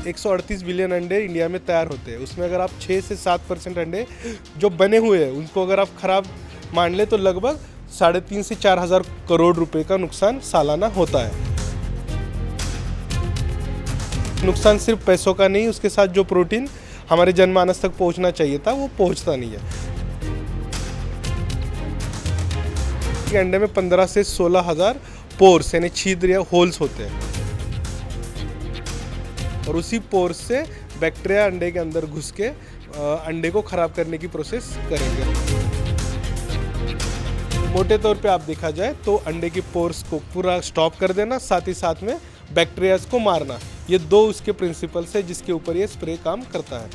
138 billion अंडे India में तैयार होते हैं। उसमें अगर आप 6 से 7% अंडे जो बने हुए हैं उनको अगर आप ख़राब मान ले तो लगभग 3.5 से 4 हज़ार करोड़ रुपए का नुकसान सालाना होता है। नुकसान सिर्फ पैसों का नहीं, उसके साथ जो प्रोटीन हमारे जनमानस तक पहुंचना चाहिए था वो पहुंचता नहीं है। अंडे में 15 से 16 हज़ार पोर्स यानी छिद्र या होल्स होते हैं और उसी पोर्स से बैक्टीरिया अंडे के अंदर घुस के अंडे को ख़राब करने की प्रोसेस करेंगे। मोटे तौर पे आप देखा जाए तो अंडे की पोर्स को पूरा स्टॉप कर देना, साथ ही साथ में बैक्टीरियाज को मारना, ये दो उसके प्रिंसिपल्स है जिसके ऊपर ये स्प्रे काम करता है।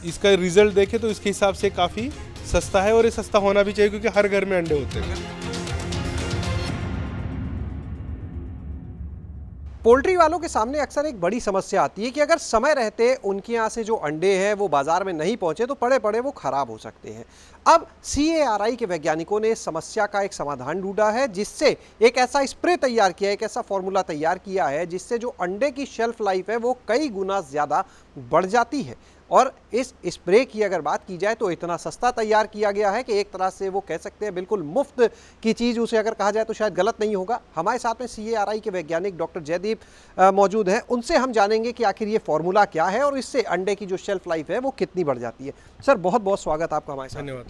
इसका रिजल्ट देखें तो इसके हिसाब से काफ़ी सस्ता है और ये सस्ता होना भी चाहिए क्योंकि हर घर में अंडे होते हैं। पोल्ट्री वालों के सामने अक्सर एक बड़ी समस्या आती है कि अगर समय रहते उनके यहाँ से जो अंडे हैं वो बाजार में नहीं पहुँचे तो पड़े पड़े वो खराब हो सकते हैं। अब CARI के वैज्ञानिकों ने इस समस्या का एक समाधान ढूंढा है, जिससे एक ऐसा स्प्रे तैयार किया है, एक ऐसा फॉर्मूला तैयार किया है जिससे जो अंडे की शेल्फ लाइफ है वो कई गुना ज़्यादा बढ़ जाती है। और इस स्प्रे की अगर बात की जाए तो इतना सस्ता तैयार किया गया है कि एक तरह से वो कह सकते हैं बिल्कुल मुफ्त की चीज़ उसे अगर कहा जाए तो शायद गलत नहीं होगा। हमारे साथ में CARI के वैज्ञानिक डॉक्टर जयदीप मौजूद हैं, उनसे हम जानेंगे कि आखिर ये फॉर्मूला क्या है और इससे अंडे की जो शेल्फ लाइफ है वो कितनी बढ़ जाती है। सर, बहुत बहुत स्वागत आपका हमारे साथ। धन्यवाद।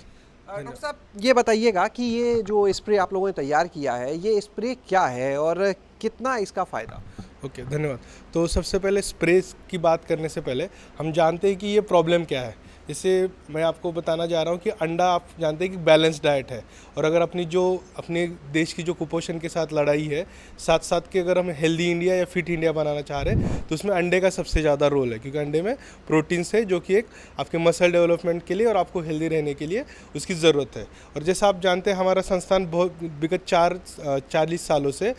डॉक्टर साहब, ये बताइएगा कि ये जो स्प्रे आप लोगों ने तैयार किया है, ये स्प्रे क्या है और कितना इसका फ़ायदा? ओके, धन्यवाद। तो सबसे पहले स्प्रे की बात करने से पहले हम जानते हैं कि ये प्रॉब्लम क्या है। जैसे मैं आपको बताना जा रहा हूँ कि अंडा आप जानते हैं कि बैलेंस डाइट है और अगर अपने देश की जो कुपोषण के साथ लड़ाई है, साथ साथ के अगर हम हेल्दी इंडिया या फिट इंडिया बनाना चाह रहे हैं तो उसमें अंडे का सबसे ज़्यादा रोल है, क्योंकि अंडे में प्रोटीन्स है जो कि एक आपके मसल डेवलपमेंट के लिए और आपको हेल्दी रहने के लिए उसकी ज़रूरत है। और जैसा आप जानते हैं हमारा संस्थान बहुत विगत 40 सालों से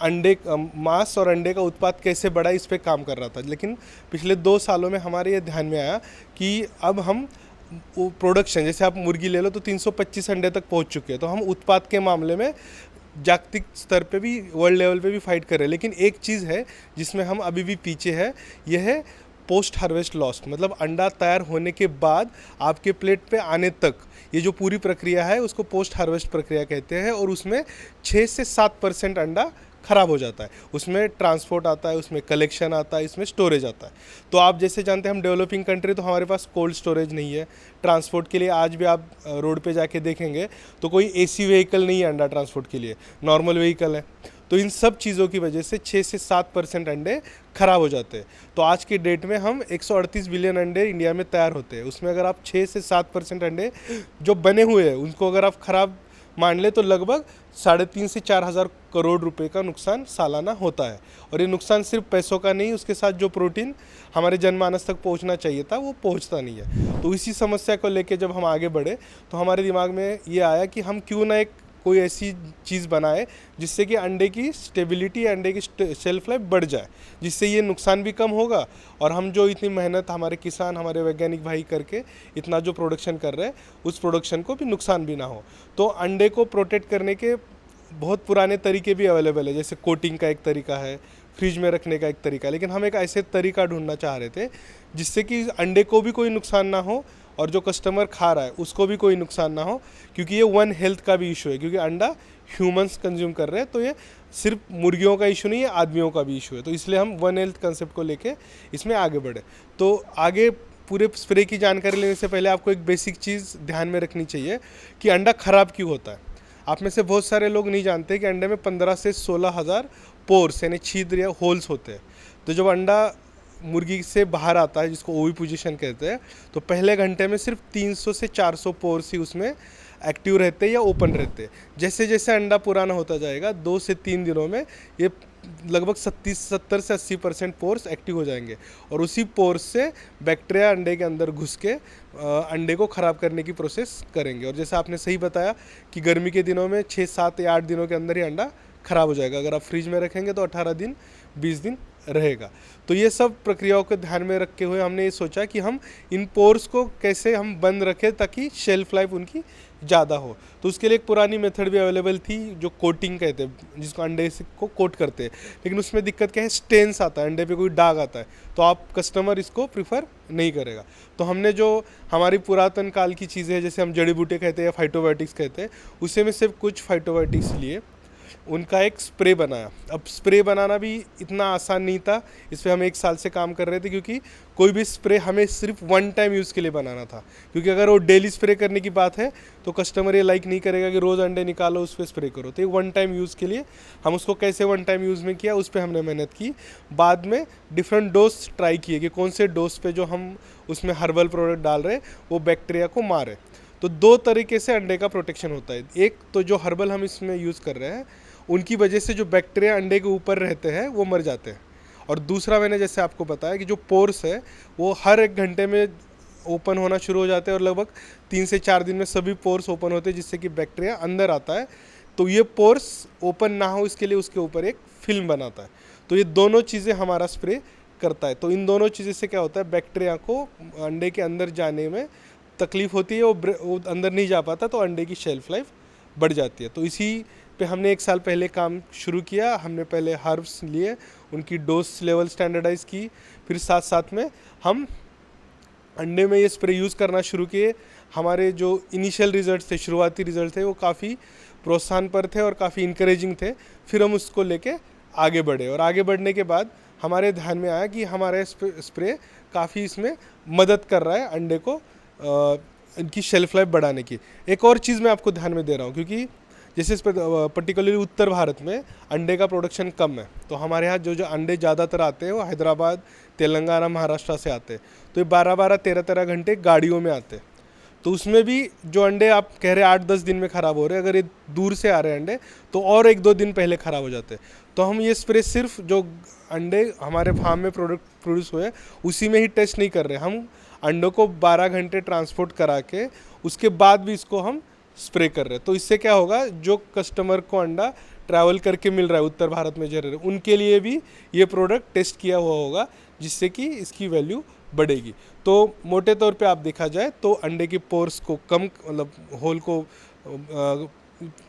अंडे मांस और अंडे का उत्पाद कैसे बढ़ा इस पे काम कर रहा था, लेकिन पिछले 2 सालों में हमारे ये ध्यान में आया कि अब हम प्रोडक्शन, जैसे आप मुर्गी ले लो तो 325 अंडे तक पहुंच चुके हैं, तो हम उत्पाद के मामले में जागतिक स्तर पे भी, वर्ल्ड लेवल पे भी फाइट कर रहे हैं। लेकिन एक चीज़ है जिसमें हम अभी भी पीछे है, यह है पोस्ट हार्वेस्ट लॉस। मतलब अंडा तैयार होने के बाद आपके प्लेट पे आने तक ये जो पूरी प्रक्रिया है उसको पोस्ट हार्वेस्ट प्रक्रिया कहते हैं और उसमें 6 से 7% अंडा ख़राब हो जाता है। उसमें ट्रांसपोर्ट आता है, उसमें कलेक्शन आता है, इसमें स्टोरेज आता है। तो आप जैसे जानते हैं हम डेवलपिंग कंट्री, तो हमारे पास कोल्ड स्टोरेज नहीं है। ट्रांसपोर्ट के लिए आज भी आप रोड पे जाके देखेंगे तो कोई AC व्हीकल नहीं है अंडा ट्रांसपोर्ट के लिए, नॉर्मल व्हीकल है। तो इन सब चीज़ों की वजह से 6 से 7% अंडे ख़राब हो जाते हैं। तो आज की डेट में हम 138 बिलियन अंडे इंडिया में तैयार होते हैं। उसमें अगर आप 6 से 7% अंडे जो बने हुए हैं उनको अगर आप ख़राब मान ले तो लगभग 3.5 से 4 हज़ार करोड़ रुपए का नुकसान सालाना होता है। और ये नुकसान सिर्फ पैसों का नहीं, उसके साथ जो प्रोटीन हमारे जनमानस तक पहुंचना चाहिए था वो पहुंचता नहीं है। तो इसी समस्या को लेके जब हम आगे बढ़े तो हमारे दिमाग में ये आया कि हम क्यों ना कोई ऐसी चीज़ बनाए जिससे कि अंडे की स्टेबिलिटी, अंडे की शेल्फ लाइफ बढ़ जाए, जिससे ये नुकसान भी कम होगा और हम जो इतनी मेहनत हमारे किसान, हमारे वैज्ञानिक भाई करके इतना जो प्रोडक्शन कर रहे हैं उस प्रोडक्शन को भी नुकसान भी ना हो। तो अंडे को प्रोटेक्ट करने के बहुत पुराने तरीके भी अवेलेबल है, जैसे कोटिंग का एक तरीका है, फ्रिज में रखने का एक तरीका है, लेकिन हम एक ऐसे तरीका ढूंढना चाह रहे थे जिससे कि अंडे को भी कोई नुकसान ना हो और जो कस्टमर खा रहा है उसको भी कोई नुकसान ना हो, क्योंकि ये वन हेल्थ का भी इशू है, क्योंकि अंडा ह्यूमंस कंज्यूम कर रहे हैं। तो ये सिर्फ मुर्गियों का इशू नहीं है, आदमियों का भी इशू है। तो इसलिए हम वन हेल्थ कंसेप्ट को लेके इसमें आगे बढ़े। तो आगे पूरे स्प्रे की जानकारी लेने से पहले आपको एक बेसिक चीज़ ध्यान में रखनी चाहिए कि अंडा ख़राब क्यों होता है। आप में से बहुत सारे लोग नहीं जानते कि अंडे में 15 से 16 हज़ार पोर्स यानी छिद्र या होल्स होते हैं। तो जब अंडा मुर्गी से बाहर आता है, जिसको ओविपोजिशन कहते हैं, तो पहले घंटे में सिर्फ 300 से 400 पोर्स ही उसमें एक्टिव रहते हैं या ओपन रहते हैं। जैसे जैसे अंडा पुराना होता जाएगा 2 से 3 दिनों में ये लगभग 70 से 80% पोर्स एक्टिव हो जाएंगे और उसी पोर्स से बैक्टीरिया अंडे के अंदर घुस के अंडे को ख़राब करने की प्रोसेस करेंगे। और जैसा आपने सही बताया कि गर्मी के दिनों में 6, 7 या 8 दिनों के अंदर ही अंडा ख़राब हो जाएगा। अगर आप फ्रिज में रखेंगे तो 18 दिन, 20 दिन रहेगा। तो ये सब प्रक्रियाओं को ध्यान में रखते हुए हमने ये सोचा कि हम इन पोर्स को कैसे हम बंद रखें ताकि शेल्फ लाइफ उनकी ज़्यादा हो। तो उसके लिए एक पुरानी मेथड भी अवेलेबल थी जो कोटिंग कहते हैं, जिसको अंडे से को कोट करते हैं, लेकिन उसमें दिक्कत क्या है, स्टेन्स आता है, अंडे पे कोई दाग आता है, तो आप कस्टमर इसको प्रीफर नहीं करेगा। तो हमने जो हमारी पुरातन काल की चीज़ें हैं, जैसे हम जड़ी बूटी कहते हैं या फाइटोबायोटिक्स कहते हैं, उसे में सिर्फ कुछ फाइटोबायोटिक्स लिए उनका एक स्प्रे बनाया। अब स्प्रे बनाना भी इतना आसान नहीं था, इस पर हम 1 साल से काम कर रहे थे, क्योंकि कोई भी स्प्रे हमें सिर्फ 1 टाइम यूज़ के लिए बनाना था, क्योंकि अगर वो डेली स्प्रे करने की बात है तो कस्टमर ये लाइक नहीं करेगा कि रोज़ अंडे निकालो उस पर स्प्रे करो। तो ये 1 टाइम यूज़ के लिए हम उसको कैसे 1 टाइम यूज़ में किया, उस पर हमने मेहनत की। बाद में डिफरेंट डोज ट्राई किए कि कौन से डोज पे जो हम उसमें हर्बल प्रोडक्ट डाल रहे वो बैक्टीरिया को मारे। तो 2 तरीके से अंडे का प्रोटेक्शन होता है। एक तो जो हर्बल हम इसमें यूज़ कर रहे हैं उनकी वजह से जो बैक्टीरिया अंडे के ऊपर रहते हैं वो मर जाते हैं, और दूसरा मैंने जैसे आपको बताया कि जो पोर्स है वो हर 1 घंटे में ओपन होना शुरू हो जाते हैं, और लगभग 3 से 4 दिन में सभी पोर्स ओपन होते हैं, जिससे कि बैक्टीरिया अंदर आता है। तो ये पोर्स ओपन ना हो इसके लिए उसके ऊपर एक फिल्म बनाता है। तो ये दोनों चीज़ें हमारा स्प्रे करता है। तो इन दोनों चीज़ें से क्या होता है, बैक्टीरिया को अंडे के अंदर जाने में तकलीफ होती है, वो अंदर नहीं जा पाता, तो अंडे की शेल्फ लाइफ बढ़ जाती है। तो इसी पे हमने 1 साल पहले काम शुरू किया। हमने पहले हर्ब्स लिए, उनकी डोज लेवल स्टैंडर्डाइज की, फिर साथ साथ में हम अंडे में ये स्प्रे यूज़ करना शुरू किए। हमारे जो इनिशियल रिजल्ट थे, शुरुआती रिजल्ट थे, वो काफ़ी प्रोत्साहनपर थे और काफ़ी इंकरेजिंग थे। फिर हम उसको लेके आगे बढ़े, और आगे बढ़ने के बाद हमारे ध्यान में आया कि हमारा स्प्रे काफ़ी इसमें मदद कर रहा है अंडे को इनकी शेल्फ लाइफ बढ़ाने की। एक और चीज़ मैं आपको ध्यान में दे रहा हूँ, क्योंकि जैसे इस पर पर्टिकुलरली उत्तर भारत में अंडे का प्रोडक्शन कम है, तो हमारे यहाँ जो अंडे ज़्यादातर आते हैं वो हैदराबाद, तेलंगाना, महाराष्ट्र से आते हैं। तो ये 12-12, 13-13 घंटे गाड़ियों में आते हैं। तो उसमें भी जो अंडे आप कह रहे हैं 8-10 दिन में ख़राब हो रहे हैं, अगर ये दूर से आ रहे हैं अंडे तो और 1-2 दिन पहले ख़राब हो जाते हैं। तो हम ये स्प्रे सिर्फ जो अंडे हमारे फार्म में प्रोड्यूस हुए उसी में ही टेस्ट नहीं कर रहे, हम अंडों को 12 घंटे ट्रांसपोर्ट करा के उसके बाद भी इसको हम स्प्रे कर रहे हैं। तो इससे क्या होगा, जो कस्टमर को अंडा ट्रैवल करके मिल रहा है उत्तर भारत में जो रह रहे हैं, उनके लिए भी ये प्रोडक्ट टेस्ट किया हुआ होगा, जिससे कि इसकी वैल्यू बढ़ेगी। तो मोटे तौर पे आप देखा जाए तो अंडे के पोर्स को कम, मतलब होल को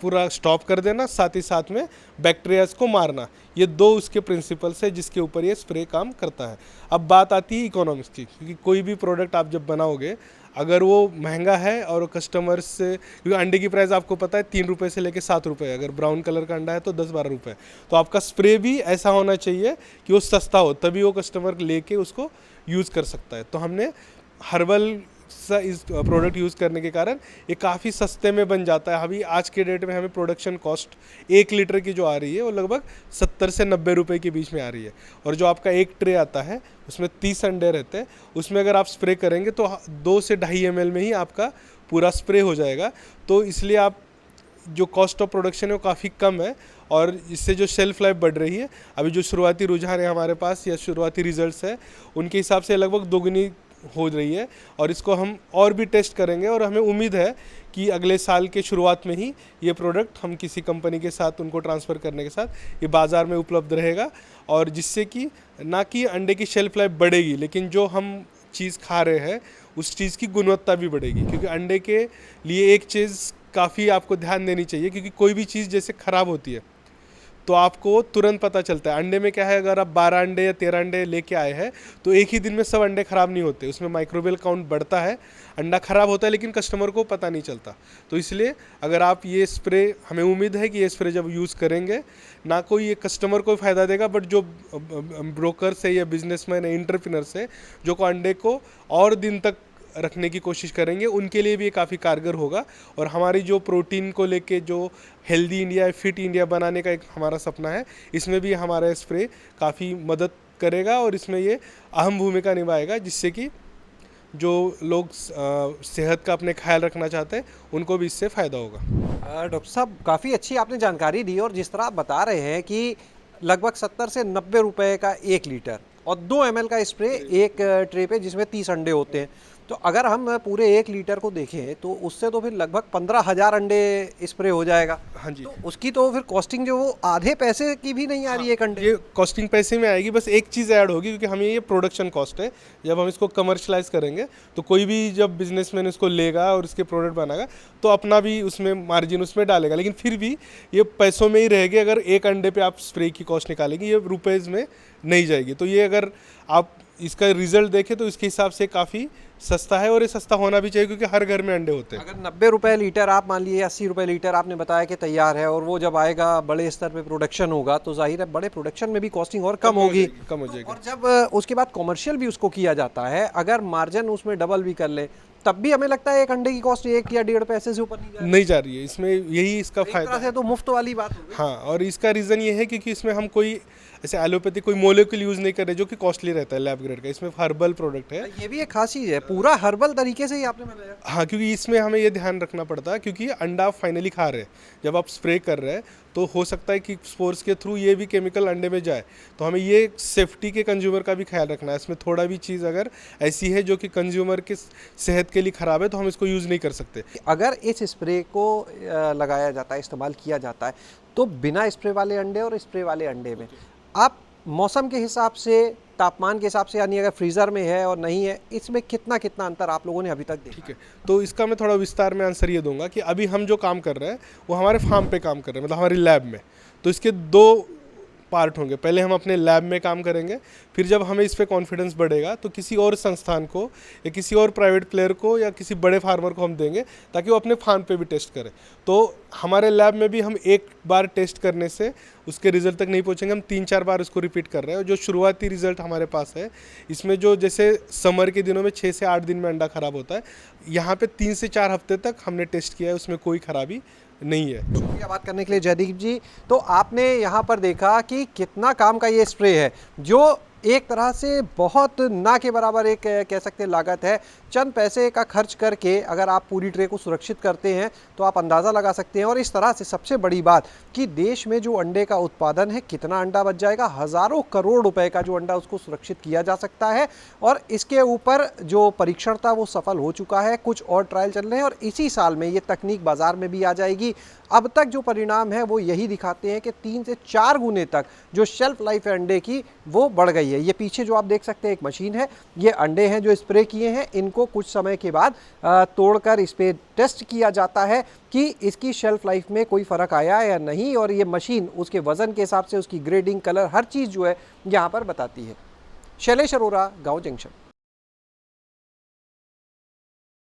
पूरा स्टॉप कर देना, साथ ही साथ में बैक्टीरियाज को मारना, ये 2 उसके प्रिंसिपल्स है जिसके ऊपर ये स्प्रे काम करता है। अब बात आती है इकोनॉमिक्स की, क्योंकि कोई भी प्रोडक्ट आप जब बनाओगे अगर वो महंगा है और कस्टमर्स से, क्योंकि अंडे की प्राइस आपको पता है 3 रुपये से लेकर 7 रुपये, अगर ब्राउन कलर का अंडा है तो 10-12 रुपये। तो आपका स्प्रे भी ऐसा होना चाहिए कि वो सस्ता हो, तभी वो कस्टमर लेके उसको यूज़ कर सकता है। तो हमने हर्बल सा इस प्रोडक्ट यूज़ करने के कारण ये काफ़ी सस्ते में बन जाता है। अभी आज के डेट में हमें प्रोडक्शन कॉस्ट 1 लीटर की जो आ रही है वो लगभग 70 से 90 रुपये के बीच में आ रही है, और जो आपका एक ट्रे आता है उसमें 30 अंडे रहते हैं, उसमें अगर आप स्प्रे करेंगे तो 2 से 2.5 ml में ही आपका पूरा स्प्रे हो जाएगा। तो इसलिए आप जो कॉस्ट ऑफ प्रोडक्शन है वो काफ़ी कम है, और इससे जो शेल्फ लाइफ बढ़ रही है, अभी जो शुरुआती रुझान है हमारे पास या शुरुआती रिजल्ट्स है उनके हिसाब से लगभग 2 गुनी हो रही है, और इसको हम और भी टेस्ट करेंगे, और हमें उम्मीद है कि अगले साल के शुरुआत में ही ये प्रोडक्ट हम किसी कंपनी के साथ उनको ट्रांसफ़र करने के साथ ये बाज़ार में उपलब्ध रहेगा, और जिससे कि ना कि अंडे की शेल्फ लाइफ बढ़ेगी, लेकिन जो हम चीज़ खा रहे हैं उस चीज़ की गुणवत्ता भी बढ़ेगी। क्योंकि अंडे के लिए एक चीज़ काफ़ी आपको ध्यान देनी चाहिए, क्योंकि कोई भी चीज़ जैसे ख़राब होती है तो आपको तुरंत पता चलता है। अंडे में क्या है, अगर आप 12 अंडे या 13 अंडे लेके आए हैं तो एक ही दिन में सब अंडे ख़राब नहीं होते, उसमें माइक्रोबियल काउंट बढ़ता है, अंडा ख़राब होता है, लेकिन कस्टमर को पता नहीं चलता। तो इसलिए अगर आप ये स्प्रे, हमें उम्मीद है कि ये स्प्रे जब यूज़ करेंगे ना कोई ये कस्टमर को फ़ायदा देगा, बट जो ब्रोकर्स है या बिजनेसमैन है, एंटरप्रेन्योर्स है, जो को अंडे को और दिन तक रखने की कोशिश करेंगे, उनके लिए भी ये काफ़ी कारगर होगा। और हमारी जो प्रोटीन को लेके जो हेल्दी इंडिया, फिट इंडिया बनाने का एक हमारा सपना है, इसमें भी हमारा स्प्रे काफ़ी मदद करेगा, और इसमें ये अहम भूमिका निभाएगा, जिससे कि जो लोग सेहत का अपने ख्याल रखना चाहते हैं उनको भी इससे फ़ायदा होगा। डॉक्टर साहब, काफ़ी अच्छी आपने जानकारी दी, और जिस तरह आप बता रहे हैं कि लगभग 70 से 90 रुपए का 1 लीटर और 2 ml का स्प्रे एक ट्रे पे, जिसमें 30 अंडे होते हैं, तो अगर हम पूरे 1 लीटर को देखें तो उससे तो फिर लगभग 15,000 अंडे स्प्रे हो जाएगा। हाँ जी। तो उसकी तो फिर कॉस्टिंग जो वो आधे पैसे की भी नहीं आ रही है एक अंडे। ये कॉस्टिंग पैसे में आएगी, बस एक चीज़ ऐड होगी क्योंकि हमें ये प्रोडक्शन कॉस्ट है। जब हम इसको कमर्शलाइज करेंगे तो कोई भी जब बिजनेसमैन इसको लेगा और इसके प्रोडक्ट बनाएगा तो अपना भी उसमें मार्जिन उसमें डालेगा, लेकिन फिर भी ये पैसों में ही रहेगी। अगर एक अंडे पे आप स्प्रे की कॉस्ट निकालेंगे ये रुपीज़ में नहीं जाएगी। तो ये अगर आप इसका रिजल्ट देखें तो इसके हिसाब से काफ़ी सस्ता है, और ये सस्ता होना भी चाहिए क्योंकि हर घर में अंडे होते हैं। अगर 90 रुपए लीटर आप मान लीजिए 80 रुपए लीटर आपने बताया कि तैयार है, और वो जब आएगा बड़े स्तर पे प्रोडक्शन होगा तो जाहिर है बड़े प्रोडक्शन में भी कॉस्टिंग और कम होगी। कम हो जाएगी। और जब उसके बाद कॉमर्शियल भी उसको किया जाता है, अगर मार्जिन उसमें डबल भी कर ले तब भी हमें लगता है एक अंडे की कॉस्ट 1 या 1.5 पैसे से ऊपर नहीं जा रही है। इसमें यही इसका एक फायदा तरह से तो मुफ्त वाली बात हो गई। हाँ, और इसका रीज़न ये है क्योंकि इसमें हम कोई ऐसे एलोपैथी कोई मोलेक्यूल यूज़ नहीं कर रहे जो कि कॉस्टली रहता है लैब ग्रेड का। इसमें हर्बल प्रोडक्ट है। ये भी एक खास चीज है, पूरा हर्बल तरीके से ही आपने बनाया। हाँ, क्योंकि इसमें हमें ये ध्यान रखना पड़ता है क्योंकि अंडा आप फाइनली खा रहे हैं, जब आप स्प्रे कर रहे हैं तो हो सकता है कि स्पोर्स के थ्रू ये भी केमिकल अंडे में जाए। तो हमें ये सेफ्टी के कंज्यूमर का भी ख्याल रखना है। इसमें थोड़ा भी चीज़ अगर ऐसी है जो कि कंज्यूमर के सेहत के लिए ख़राब है तो हम इसको यूज़ नहीं कर सकते। अगर इस स्प्रे को लगाया जाता है, इस्तेमाल किया जाता है, तो बिना स्प्रे वाले अंडे और स्प्रे वाले अंडे में आप मौसम के हिसाब से, तापमान के हिसाब से, यानी अगर फ्रीज़र में है और नहीं है, इसमें कितना कितना अंतर आप लोगों ने अभी तक देखा? ठीक है, तो इसका मैं थोड़ा विस्तार में आंसर ये दूंगा कि अभी हम जो काम कर रहे हैं वो हमारे फार्म पे काम कर रहे हैं, मतलब हमारी लैब में। तो इसके 2 पार्ट होंगे। पहले हम अपने लैब में काम करेंगे, फिर जब हमें इस पे कॉन्फिडेंस बढ़ेगा तो किसी और संस्थान को या किसी और प्राइवेट प्लेयर को या किसी बड़े फार्मर को हम देंगे ताकि वो अपने फार्म पे भी टेस्ट करें। तो हमारे लैब में भी हम एक बार टेस्ट करने से उसके रिजल्ट तक नहीं पहुंचेंगे, हम 3-4 बार उसको रिपीट कर रहे हैं। और जो शुरुआती रिजल्ट हमारे पास है इसमें, जो जैसे समर के दिनों में 6 से 8 दिन में अंडा ख़राब होता है, यहाँ पे 3 से 4 हफ्ते तक हमने टेस्ट किया है, उसमें कोई खराबी नहीं है। शुक्रिया बात करने के लिए जयदीप जी। तो आपने यहाँ पर देखा कि कितना काम का ये स्प्रे है, जो एक तरह से बहुत ना के बराबर एक कह सकते हैं लागत है। चंद पैसे का खर्च करके अगर आप पूरी ट्रे को सुरक्षित करते हैं तो आप अंदाज़ा लगा सकते हैं। और इस तरह से सबसे बड़ी बात कि देश में जो अंडे का उत्पादन है, कितना अंडा बच जाएगा, हज़ारों करोड़ रुपए का जो अंडा उसको सुरक्षित किया जा सकता है। और इसके ऊपर जो परीक्षण था वो सफल हो चुका है, कुछ और ट्रायल चल रहे हैं और इसी साल में ये तकनीक बाज़ार में भी आ जाएगी। अब तक जो परिणाम है वो यही दिखाते हैं कि 3 से 4 गुने तक जो शेल्फ लाइफ है अंडे की वो बढ़ गई है। ये पीछे जो आप देख सकते हैं एक मशीन है, ये अंडे हैं जो स्प्रे किए हैं, इनको कुछ समय के बाद तोड़कर इस पर टेस्ट किया जाता है कि इसकी शेल्फ लाइफ में कोई फ़र्क आया है या नहीं। और ये मशीन उसके वज़न के हिसाब से उसकी ग्रेडिंग, कलर, हर चीज़ जो है यहाँ पर बताती है। शैलेश अरोरा, गाँव जंक्शन।